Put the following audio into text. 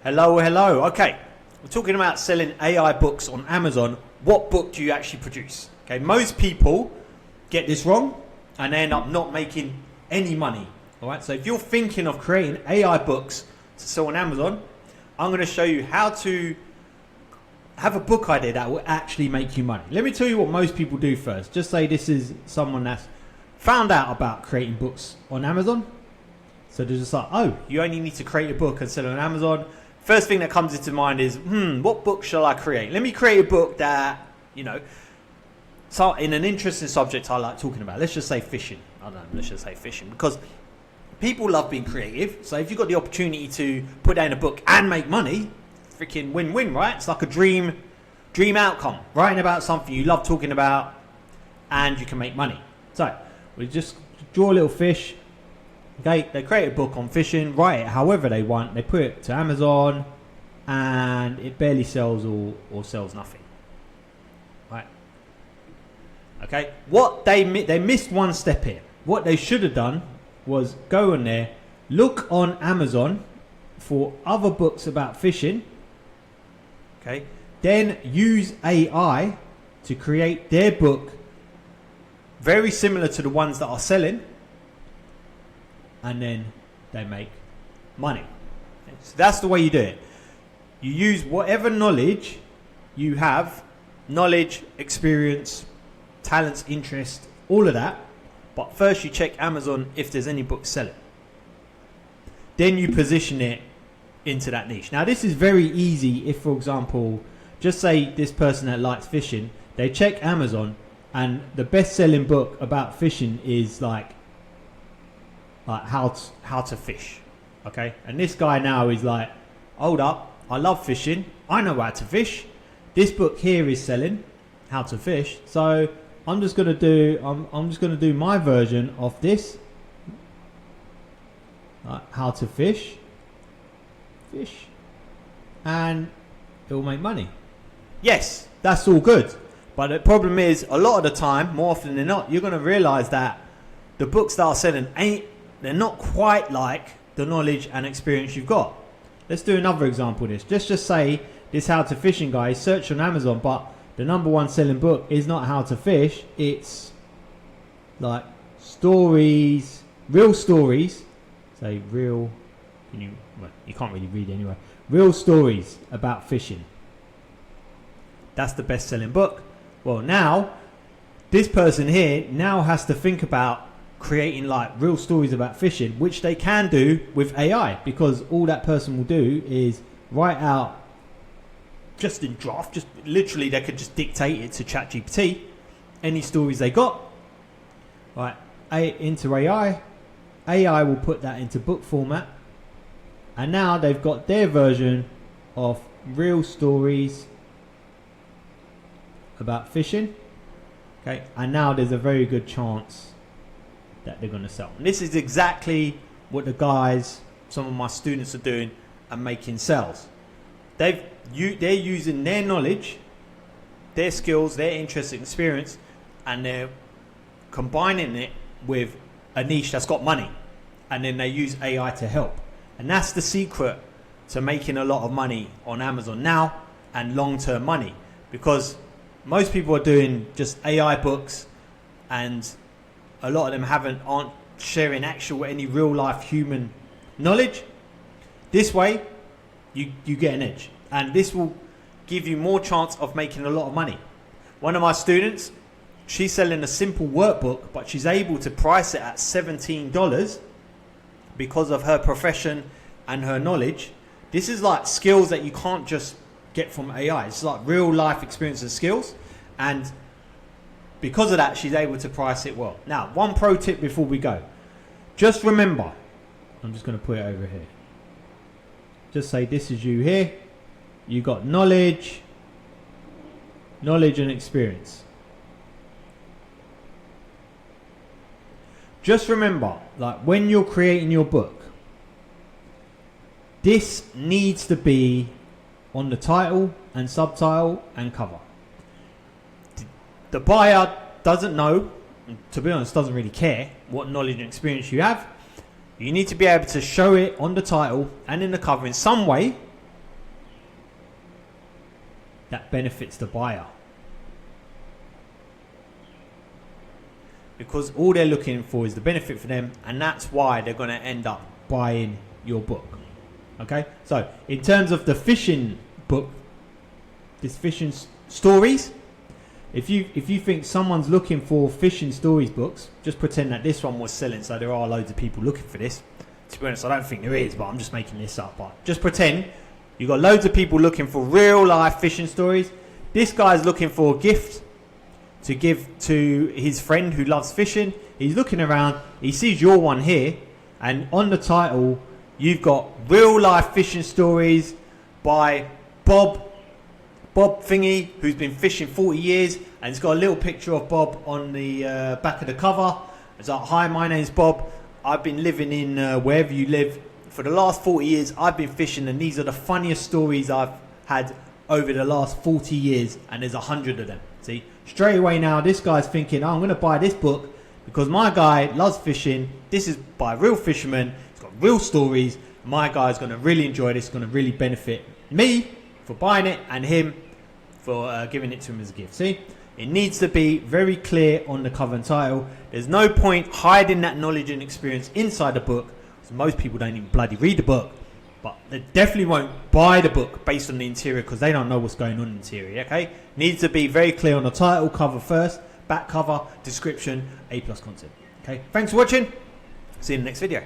Hello. Okay, we're talking about selling AI books on Amazon. What book do you actually produce? Okay, most people get this wrong and they end up not making any money. All right, so if you're thinking of creating AI books to sell on Amazon, I'm going to show you how to have a book idea that will actually make you money. Let me tell you what most people do first. Just say this is someone that's found out about creating books on Amazon. So they're just like, oh, you only need to create a book and sell it on Amazon. First thing that comes into mind is, what book shall I create? Let me create a book that, so in an interesting subject I like talking about. Let's just say fishing. I don't know, let's just say fishing. Because people love being creative. So if you've got the opportunity to put down a book and make money, freaking win-win, right? It's like a dream outcome. Writing about something you love talking about and you can make money. So we just draw a little fish. Okay, they create a book on fishing, write it however they want. They put it to Amazon and it barely sells or sells nothing. Right. Okay, what they missed one step here. What they should have done was go on there, look on Amazon for other books about fishing. Okay, then use AI to create their book very similar to the ones that are selling, and then they make money. So that's the way you do it. You use whatever knowledge you have, knowledge, experience, talents, interest, all of that. But first you check Amazon if there's any books selling. Then you position it into that niche. Now this is very easy if, for example, just say this person that likes fishing, they check Amazon and the best selling book about fishing is like how to fish. Okay, and this guy now is like, hold up, I love fishing, I know how to fish, this book here is selling how to fish, so I'm just gonna do my version of this, how to fish, and it will make money. Yes, that's all good, but the problem is a lot of the time, more often than not, you're gonna realize that the books that are selling they're not quite like the knowledge and experience you've got. Let's do another example of this. Let's just say this how to fishing guy is searched on Amazon, but the number one selling book is not how to fish. It's like stories, real stories. Say real, you can't really read anyway. Real stories about fishing. That's the best selling book. Well, now this person here now has to think about creating like real stories about fishing, which they can do with AI, because all that person will do is write out just in draft, just literally they could just dictate it to ChatGPT any stories they got, right, into AI will put that into book format, and now they've got their version of real stories about fishing. Okay, and now there's a very good chance that they're going to sell. And this is exactly what the guys, some of my students, are doing and making sales. They're using their knowledge, their skills, their interest and experience, and they're combining it with a niche that's got money, and then they use AI to help. And that's the secret to making a lot of money on Amazon now and long-term money, because most people are doing just AI books and a lot of them aren't sharing any real life human knowledge. This way you get an edge, and this will give you more chance of making a lot of money. One of my students, she's selling a simple workbook, but she's able to price it at $17 because of her profession and her knowledge. This is like skills that you can't just get from AI. It's like real life experience and skills, and because of that, she's able to price it well. Now, one pro tip before we go. Just remember, I'm just going to put it over here. Just say this is you here. You got knowledge and experience. Just remember, like when you're creating your book, this needs to be on the title and subtitle and cover. The buyer doesn't know, to be honest, doesn't really care what knowledge and experience you have. You need to be able to show it on the title and in the cover in some way that benefits the buyer. Because all they're looking for is the benefit for them, and that's why they're going to end up buying your book. Okay, so in terms of the fishing book, this fishing stories, if you think someone's looking for fishing stories books, just pretend that this one was selling, so there are loads of people looking for this. To be honest, I don't think there is, but I'm just making this up. But just pretend you've got loads of people looking for real life fishing stories. This guy's looking for a gift to give to his friend who loves fishing. He's looking around, he sees your one here, and on the title you've got real life fishing stories by Bob Thingy, who's been fishing 40 years, and it's got a little picture of Bob on the back of the cover. It's like, hi, my name's Bob, I've been living in wherever you live for the last 40 years. I've been fishing, and these are the funniest stories I've had over the last 40 years, and there's 100 of them. See, straight away now this guy's thinking, oh, I'm going to buy this book because my guy loves fishing. This is by real fishermen. It's got real stories. My guy's going to really enjoy this. It's going to really benefit me for buying it and him for giving it to him as a gift. See, it needs to be very clear on the cover and title. There's no point hiding that knowledge and experience inside the book, because most people don't even bloody read the book. But they definitely won't buy the book based on the interior, because they don't know what's going on in the interior. Okay, needs to be very clear on the title, cover first, back cover, description, A+ content. Okay, thanks for watching. See you in the next video.